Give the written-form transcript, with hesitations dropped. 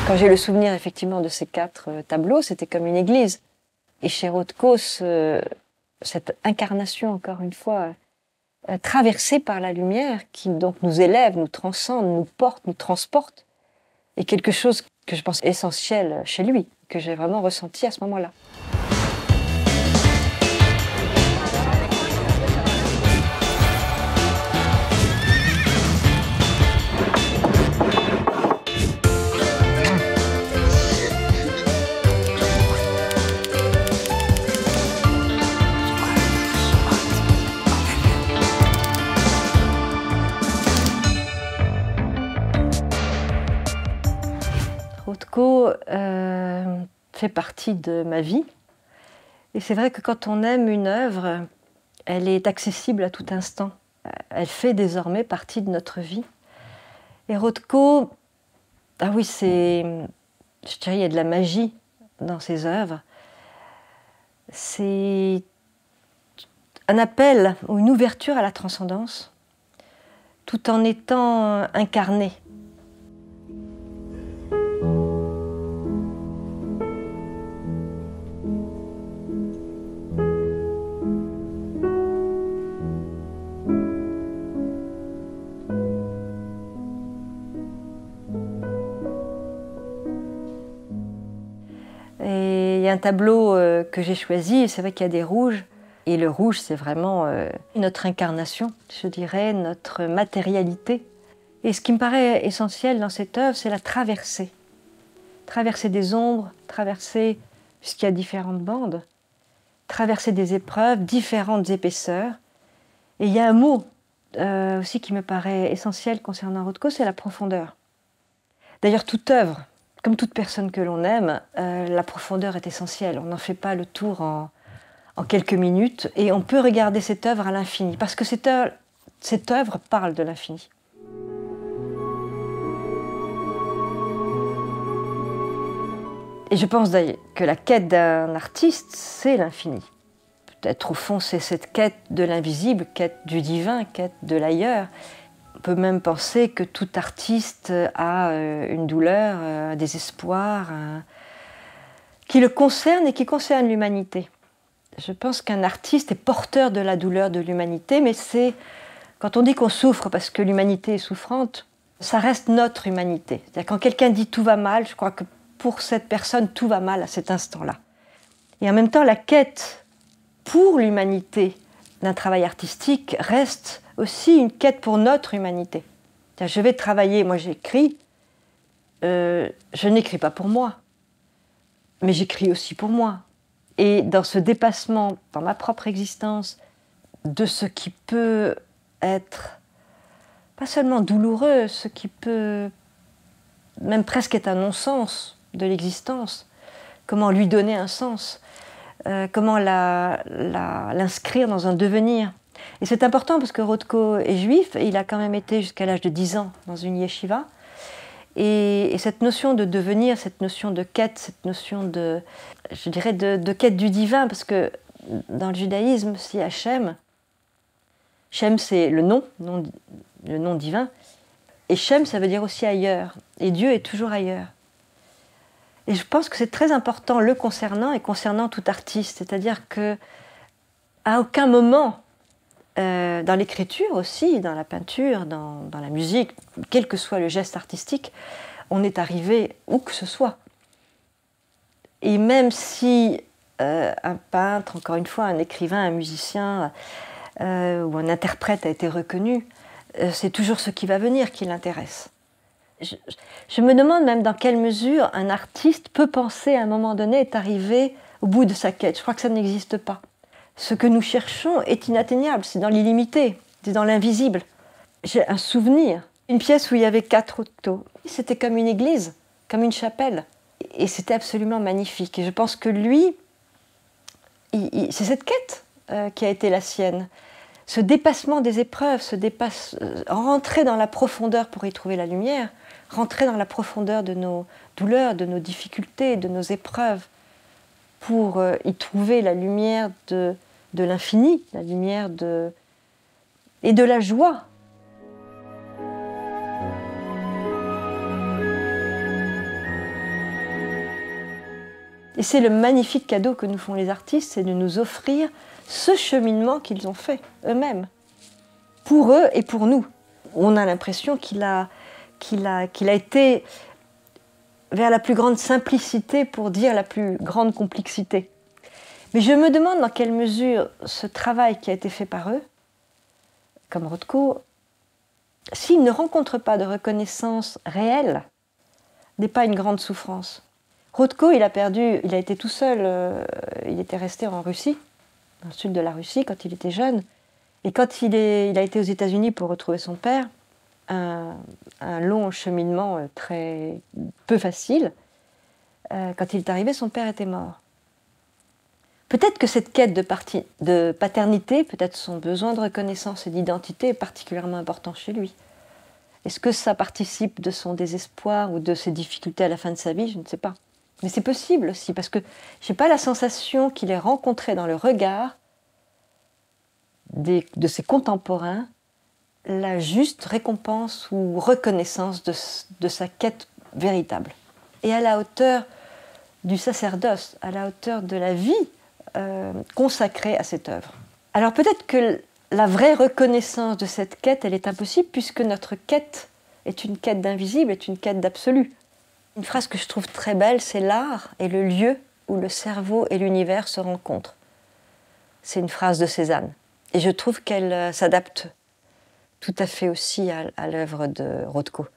Quand j'ai le souvenir effectivement de ces 4 tableaux, c'était comme une église. Et chez Rothko, cette incarnation, encore une fois, traversée par la lumière, qui donc nous élève, nous transcende, nous porte, nous transporte, est quelque chose que je pense essentiel chez lui, que j'ai vraiment ressenti à ce moment-là. Rothko fait partie de ma vie. Et c'est vrai que quand on aime une œuvre, elle est accessible à tout instant. Elle fait désormais partie de notre vie. Et Rothko, ah oui, je dirais, il y a de la magie dans ses œuvres. C'est un appel ou une ouverture à la transcendance, tout en étant incarné. Et il y a un tableau que j'ai choisi, et c'est vrai qu'il y a des rouges. Et le rouge, c'est vraiment notre incarnation, je dirais, notre matérialité. Et ce qui me paraît essentiel dans cette œuvre, c'est la traversée. Traverser des ombres, traverser, puisqu'il y a différentes bandes, traverser des épreuves, différentes épaisseurs. Et il y a un mot aussi qui me paraît essentiel concernant Rothko, c'est la profondeur. D'ailleurs, toute œuvre, comme toute personne que l'on aime, la profondeur est essentielle. On n'en fait pas le tour en quelques minutes, et on peut regarder cette œuvre à l'infini, parce que cette œuvre parle de l'infini. Et je pense d'ailleurs que la quête d'un artiste, c'est l'infini. Peut-être au fond, c'est cette quête de l'invisible, quête du divin, quête de l'ailleurs. On peut même penser que tout artiste a une douleur, un désespoir, qui le concerne et qui concerne l'humanité. Je pense qu'un artiste est porteur de la douleur de l'humanité, mais c'est, quand on dit qu'on souffre parce que l'humanité est souffrante, ça reste notre humanité. C'est-à-dire quand quelqu'un dit tout va mal, je crois que pour cette personne, tout va mal à cet instant-là. Et en même temps, la quête pour l'humanité d'un travail artistique reste aussi une quête pour notre humanité. C'est-à-dire, je vais travailler, moi j'écris, je n'écris pas pour moi, mais j'écris aussi pour moi. Et dans ce dépassement, dans ma propre existence, de ce qui peut être, pas seulement douloureux, ce qui peut même presque être un non-sens de l'existence, comment lui donner un sens, comment l'inscrire dans un devenir. Et c'est important parce que Rothko est juif, et il a quand même été jusqu'à l'âge de 10 ans dans une yeshiva. Et cette notion de devenir, cette notion de quête, cette notion de, je dirais, de quête du divin, parce que dans le judaïsme, si Hachem, Shem c'est le nom divin, et Shem ça veut dire aussi ailleurs, et Dieu est toujours ailleurs. Et je pense que c'est très important le concernant et concernant tout artiste, c'est-à-dire que à aucun moment, dans l'écriture aussi, dans la peinture, dans la musique, quel que soit le geste artistique, on est arrivé où que ce soit. Et même si un peintre, encore une fois, un écrivain, un musicien ou un interprète a été reconnu, c'est toujours ce qui va venir qui l'intéresse. Je me demande même dans quelle mesure un artiste peut penser à un moment donné être arrivé au bout de sa quête. Je crois que ça n'existe pas. Ce que nous cherchons est inatteignable, c'est dans l'illimité, c'est dans l'invisible. J'ai un souvenir, une pièce où il y avait 4 autos. C'était comme une église, comme une chapelle. Et c'était absolument magnifique. Et je pense que lui, c'est cette quête qui a été la sienne. Ce dépassement des épreuves, rentrer dans la profondeur pour y trouver la lumière, rentrer dans la profondeur de nos douleurs, de nos difficultés, de nos épreuves, pour y trouver la lumière de l'infini, la lumière et de la joie. Et c'est le magnifique cadeau que nous font les artistes, c'est de nous offrir ce cheminement qu'ils ont fait eux-mêmes, pour eux et pour nous. On a l'impression qu'il a été vers la plus grande simplicité pour dire la plus grande complexité. Mais je me demande dans quelle mesure ce travail qui a été fait par eux, comme Rothko, s'il ne rencontre pas de reconnaissance réelle, n'est pas une grande souffrance. Rothko, il a été tout seul, il était resté en Russie, dans le sud de la Russie, quand il était jeune. Et quand il a été aux États-Unis pour retrouver son père, un long cheminement très peu facile, quand il est arrivé, son père était mort. Peut-être que cette quête de paternité, peut-être son besoin de reconnaissance et d'identité est particulièrement important chez lui. Est-ce que ça participe de son désespoir ou de ses difficultés à la fin de sa vie? Je ne sais pas. Mais c'est possible aussi, parce que je n'ai pas la sensation qu'il ait rencontré dans le regard de ses contemporains la juste récompense ou reconnaissance de sa quête véritable. Et à la hauteur du sacerdoce, à la hauteur de la vie consacrée à cette œuvre. Alors peut-être que la vraie reconnaissance de cette quête, elle est impossible, puisque notre quête est une quête d'invisible, est une quête d'absolu. Une phrase que je trouve très belle, c'est « l'art est le lieu où le cerveau et l'univers se rencontrent ». C'est une phrase de Cézanne. Et je trouve qu'elle s'adapte tout à fait aussi à l'œuvre de Rothko.